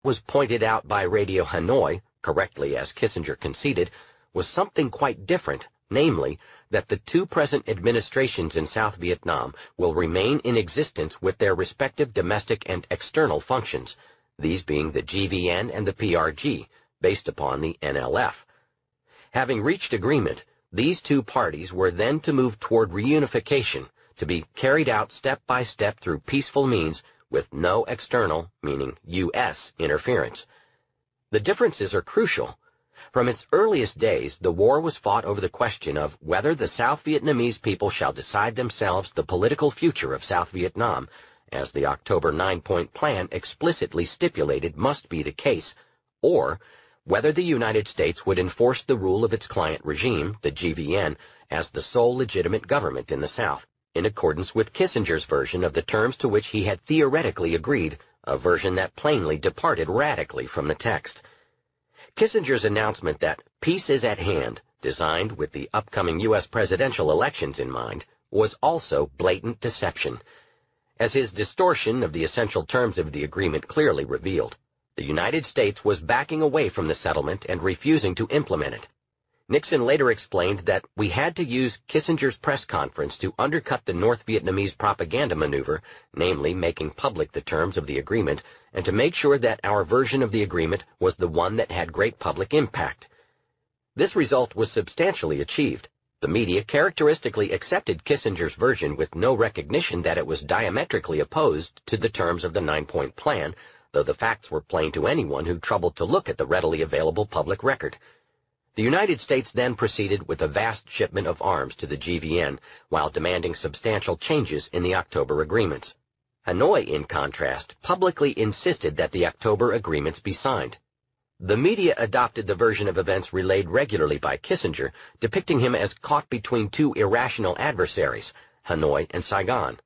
was pointed out by Radio Hanoi, correctly as Kissinger conceded, was something quite different, namely, that the two present administrations in South Vietnam will remain in existence with their respective domestic and external functions, these being the GVN and the PRG, based upon the NLF. Having reached agreement, these two parties were then to move toward reunification, to be carried out step by step through peaceful means with no external, meaning U.S., interference. The differences are crucial. From its earliest days, the war was fought over the question of whether the South Vietnamese people shall decide themselves the political future of South Vietnam, as the October 9-point plan explicitly stipulated must be the case, or whether the United States would enforce the rule of its client regime, the GVN, as the sole legitimate government in the South, in accordance with Kissinger's version of the terms to which he had theoretically agreed, a version that plainly departed radically from the text. Kissinger's announcement that peace is at hand, designed with the upcoming U.S. presidential elections in mind, was also blatant deception. As his distortion of the essential terms of the agreement clearly revealed, the United States was backing away from the settlement and refusing to implement it. Nixon later explained that we had to use Kissinger's press conference to undercut the North Vietnamese propaganda maneuver, namely making public the terms of the agreement, and to make sure that our version of the agreement was the one that had great public impact. This result was substantially achieved. The media characteristically accepted Kissinger's version with no recognition that it was diametrically opposed to the terms of the 9-point plan, though the facts were plain to anyone who troubled to look at the readily available public record. The United States then proceeded with a vast shipment of arms to the GVN, while demanding substantial changes in the October agreements. Hanoi, in contrast, publicly insisted that the October agreements be signed. The media adopted the version of events relayed regularly by Kissinger, depicting him as caught between two irrational adversaries, Hanoi and Saigon.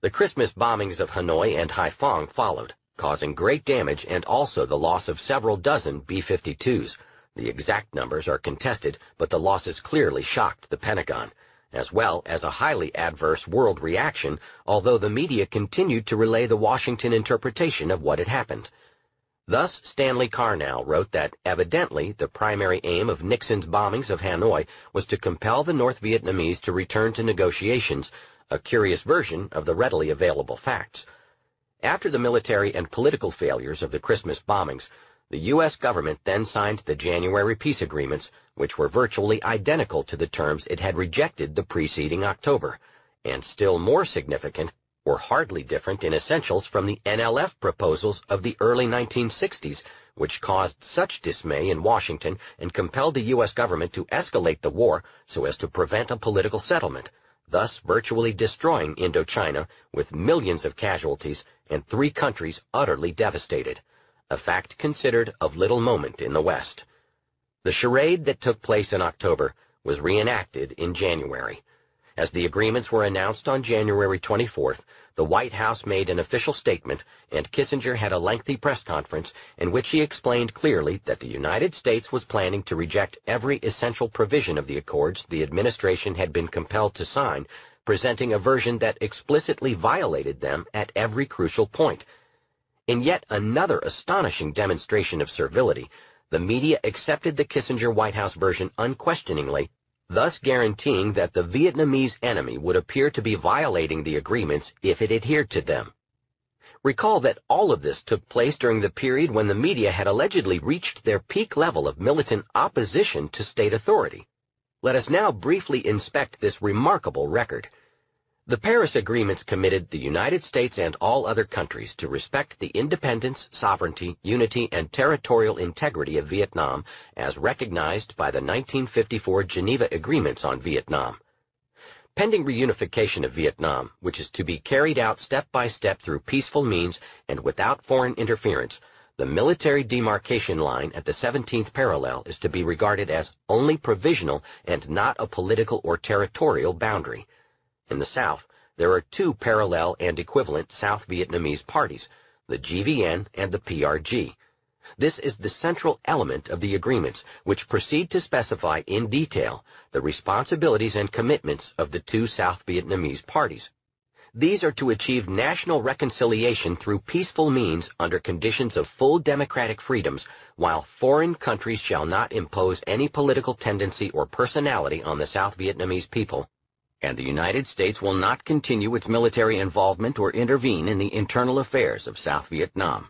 The Christmas bombings of Hanoi and Haiphong followed, causing great damage and also the loss of several dozen B-52s. The exact numbers are contested, but the losses clearly shocked the Pentagon, as well as a highly adverse world reaction, although the media continued to relay the Washington interpretation of what had happened. Thus, Stanley Carnell wrote that evidently the primary aim of Nixon's bombings of Hanoi was to compel the North Vietnamese to return to negotiations, a curious version of the readily available facts. After the military and political failures of the Christmas bombings, the U.S. government then signed the January peace agreements, which were virtually identical to the terms it had rejected the preceding October, and still more significant, were hardly different in essentials from the NLF proposals of the early 1960s, which caused such dismay in Washington and compelled the U.S. government to escalate the war so as to prevent a political settlement, thus virtually destroying Indochina with millions of casualties and 3 countries utterly devastated, a fact considered of little moment in the West. The charade that took place in October was reenacted in January. As the agreements were announced on January 24th, the White House made an official statement, and Kissinger had a lengthy press conference in which he explained clearly that the United States was planning to reject every essential provision of the accords the administration had been compelled to sign, presenting a version that explicitly violated them at every crucial point. In yet another astonishing demonstration of servility, the media accepted the Kissinger White House version unquestioningly, thus guaranteeing that the Vietnamese enemy would appear to be violating the agreements if it adhered to them. Recall that all of this took place during the period when the media had allegedly reached their peak level of militant opposition to state authority. Let us now briefly inspect this remarkable record. The Paris Agreements committed the United States and all other countries to respect the independence, sovereignty, unity, and territorial integrity of Vietnam as recognized by the 1954 Geneva Agreements on Vietnam. Pending reunification of Vietnam, which is to be carried out step by step through peaceful means and without foreign interference, the military demarcation line at the 17th parallel is to be regarded as only provisional and not a political or territorial boundary. In the South, there are 2 parallel and equivalent South Vietnamese parties, the GVN and the PRG. This is the central element of the agreements, which proceed to specify in detail the responsibilities and commitments of the 2 South Vietnamese parties. These are to achieve national reconciliation through peaceful means under conditions of full democratic freedoms, while foreign countries shall not impose any political tendency or personality on the South Vietnamese people. And the United States will not continue its military involvement or intervene in the internal affairs of South Vietnam.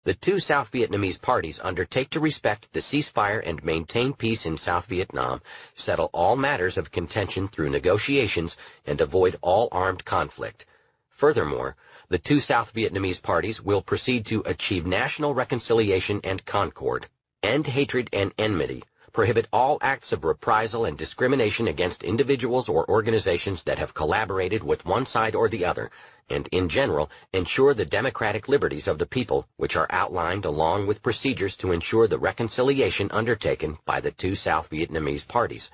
The two South Vietnamese parties undertake to respect the ceasefire and maintain peace in South Vietnam, settle all matters of contention through negotiations, and avoid all armed conflict. Furthermore, the two South Vietnamese parties will proceed to achieve national reconciliation and concord, end hatred and enmity, prohibit all acts of reprisal and discrimination against individuals or organizations that have collaborated with one side or the other, and in general ensure the democratic liberties of the people, which are outlined along with procedures to ensure the reconciliation undertaken by the two South Vietnamese parties.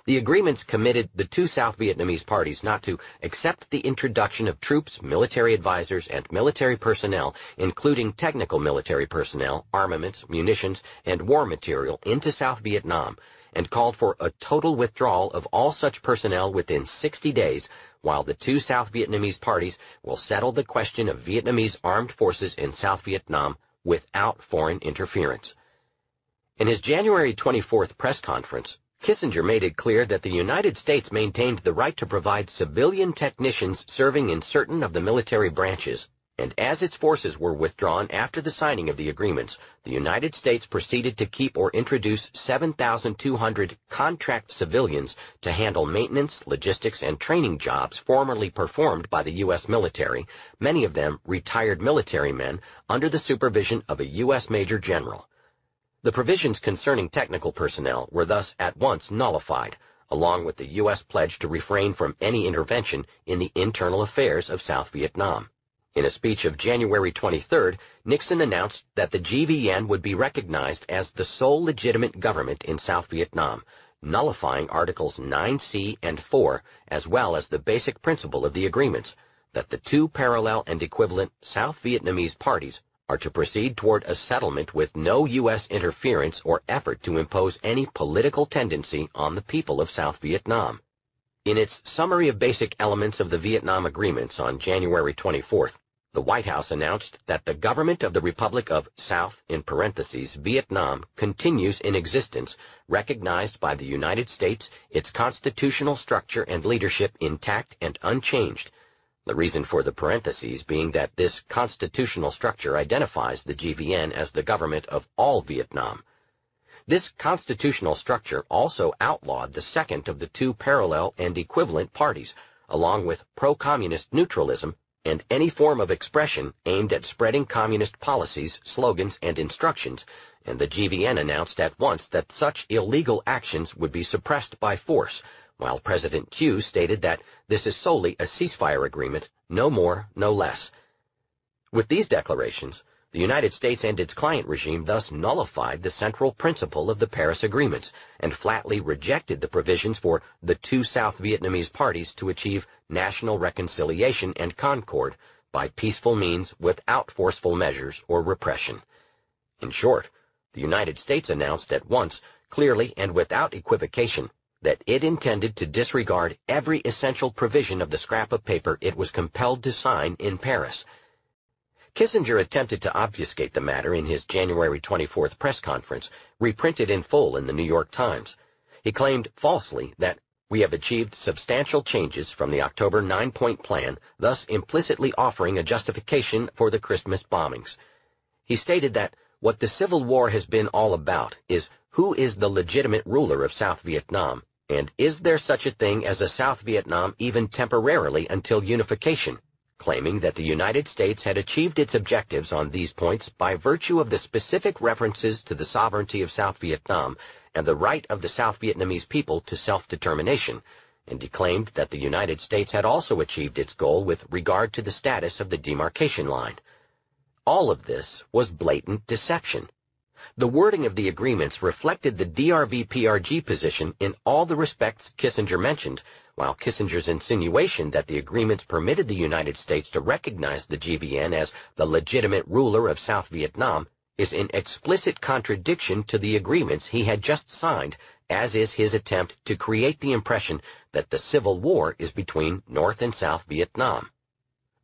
The agreements committed the two South Vietnamese parties not to accept the introduction of troops, military advisors, and military personnel, including technical military personnel, armaments, munitions, and war material into South Vietnam, and called for a total withdrawal of all such personnel within 60 days, while the two South Vietnamese parties will settle the question of Vietnamese armed forces in South Vietnam without foreign interference. In his January 24th press conference, Kissinger made it clear that the United States maintained the right to provide civilian technicians serving in certain of the military branches, and as its forces were withdrawn after the signing of the agreements, the United States proceeded to keep or introduce 7,200 contract civilians to handle maintenance, logistics, and training jobs formerly performed by the U.S. military, many of them retired military men under the supervision of a U.S. Major General. The provisions concerning technical personnel were thus at once nullified, along with the U.S. pledge to refrain from any intervention in the internal affairs of South Vietnam. In a speech of January 23rd, Nixon announced that the GVN would be recognized as the sole legitimate government in South Vietnam, nullifying Articles 9C and 4, as well as the basic principle of the agreements, that the two parallel and equivalent South Vietnamese parties are to proceed toward a settlement with no U.S. interference or effort to impose any political tendency on the people of South Vietnam. In its summary of basic elements of the Vietnam agreements on January 24th, the White House announced that the government of the Republic of South, in parentheses, Vietnam, continues in existence, recognized by the United States, its constitutional structure and leadership intact and unchanged. The reason for the parentheses being that this constitutional structure identifies the GVN as the government of all Vietnam. This constitutional structure also outlawed the second of the two parallel and equivalent parties, along with pro-communist neutralism and any form of expression aimed at spreading communist policies, slogans, and instructions, and the GVN announced at once that such illegal actions would be suppressed by force, while President Thieu stated that this is solely a ceasefire agreement, no more, no less. With these declarations, the United States and its client regime thus nullified the central principle of the Paris Agreements and flatly rejected the provisions for the two South Vietnamese parties to achieve national reconciliation and concord by peaceful means without forceful measures or repression. In short, the United States announced at once, clearly and without equivocation, that it intended to disregard every essential provision of the scrap of paper it was compelled to sign in Paris. Kissinger attempted to obfuscate the matter in his January 24th press conference, reprinted in full in the New York Times. He claimed falsely that we have achieved substantial changes from the October 9-point plan, thus implicitly offering a justification for the Christmas bombings. He stated that what the Civil War has been all about is who is the legitimate ruler of South Vietnam, and is there such a thing as a South Vietnam even temporarily until unification, claiming that the United States had achieved its objectives on these points by virtue of the specific references to the sovereignty of South Vietnam and the right of the South Vietnamese people to self-determination, and he claimed that the United States had also achieved its goal with regard to the status of the demarcation line. All of this was blatant deception. The wording of the agreements reflected the DRV-PRG position in all the respects Kissinger mentioned, while Kissinger's insinuation that the agreements permitted the United States to recognize the GVN as the legitimate ruler of South Vietnam is in explicit contradiction to the agreements he had just signed, as is his attempt to create the impression that the Civil War is between North and South Vietnam.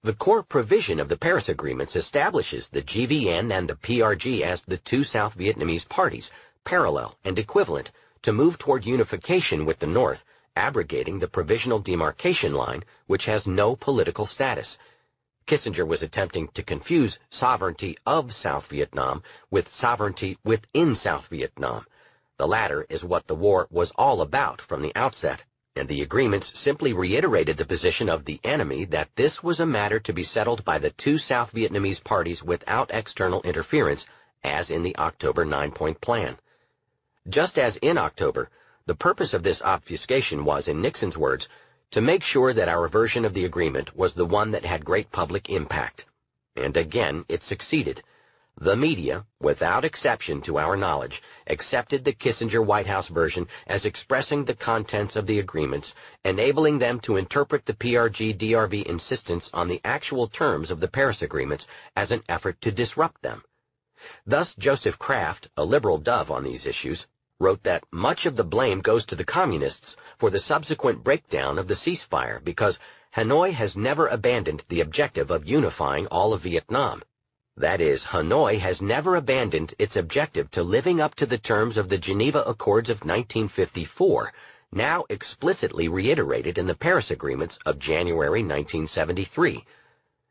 The core provision of the Paris Agreements establishes the GVN and the PRG as the two South Vietnamese parties, parallel and equivalent, to move toward unification with the North, abrogating the provisional demarcation line, which has no political status. Kissinger was attempting to confuse sovereignty of South Vietnam with sovereignty within South Vietnam. The latter is what the war was all about from the outset, and the agreements simply reiterated the position of the enemy that this was a matter to be settled by the two South Vietnamese parties without external interference, as in the October 9-point plan. Just as in October, the purpose of this obfuscation was, in Nixon's words, to make sure that our version of the agreement was the one that had great public impact. And again, it succeeded. The media, without exception to our knowledge, accepted the Kissinger White House version as expressing the contents of the agreements, enabling them to interpret the PRG-DRV insistence on the actual terms of the Paris Agreements as an effort to disrupt them. Thus, Joseph Kraft, a liberal dove on these issues, wrote that much of the blame goes to the communists for the subsequent breakdown of the ceasefire because Hanoi has never abandoned the objective of unifying all of Vietnam. That is, Hanoi has never abandoned its objective to living up to the terms of the Geneva Accords of 1954, now explicitly reiterated in the Paris Agreements of January 1973.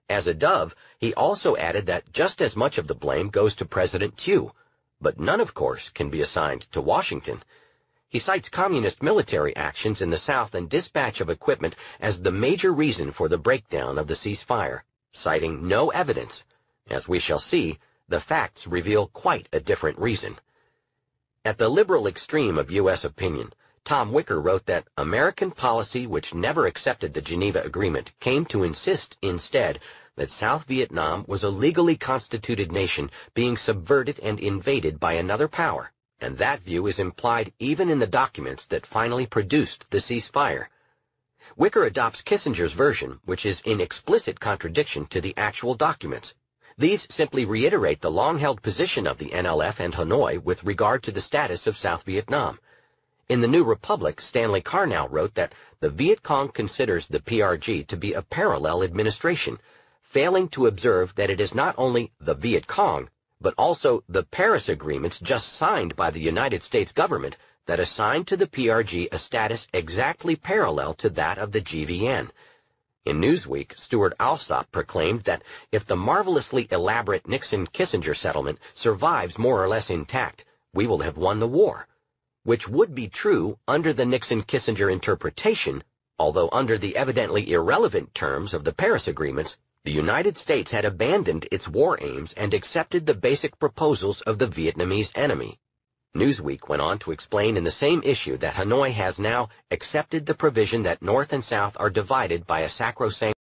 As a dove, he also added that just as much of the blame goes to President Thieu, but none, of course, can be assigned to Washington. He cites communist military actions in the South and dispatch of equipment as the major reason for the breakdown of the ceasefire, citing no evidence. As we shall see, the facts reveal quite a different reason. At the liberal extreme of U.S. opinion, Tom Wicker wrote that American policy, which never accepted the Geneva Agreement, came to insist instead that South Vietnam was a legally constituted nation being subverted and invaded by another power, and that view is implied even in the documents that finally produced the ceasefire. Wicker adopts Kissinger's version, which is in explicit contradiction to the actual documents. These simply reiterate the long-held position of the NLF and Hanoi with regard to the status of South Vietnam. In the New Republic, Stanley Carnow wrote that the Viet Cong considers the PRG to be a parallel administration, failing to observe that it is not only the Viet Cong, but also the Paris Agreements just signed by the United States government that assign to the PRG a status exactly parallel to that of the GVN. In Newsweek, Stuart Alsop proclaimed that if the marvelously elaborate Nixon-Kissinger settlement survives more or less intact, we will have won the war, which would be true under the Nixon-Kissinger interpretation, although under the evidently irrelevant terms of the Paris Agreements, the United States had abandoned its war aims and accepted the basic proposals of the Vietnamese enemy. Newsweek went on to explain in the same issue that Hanoi has now accepted the provision that North and South are divided by a sacrosanct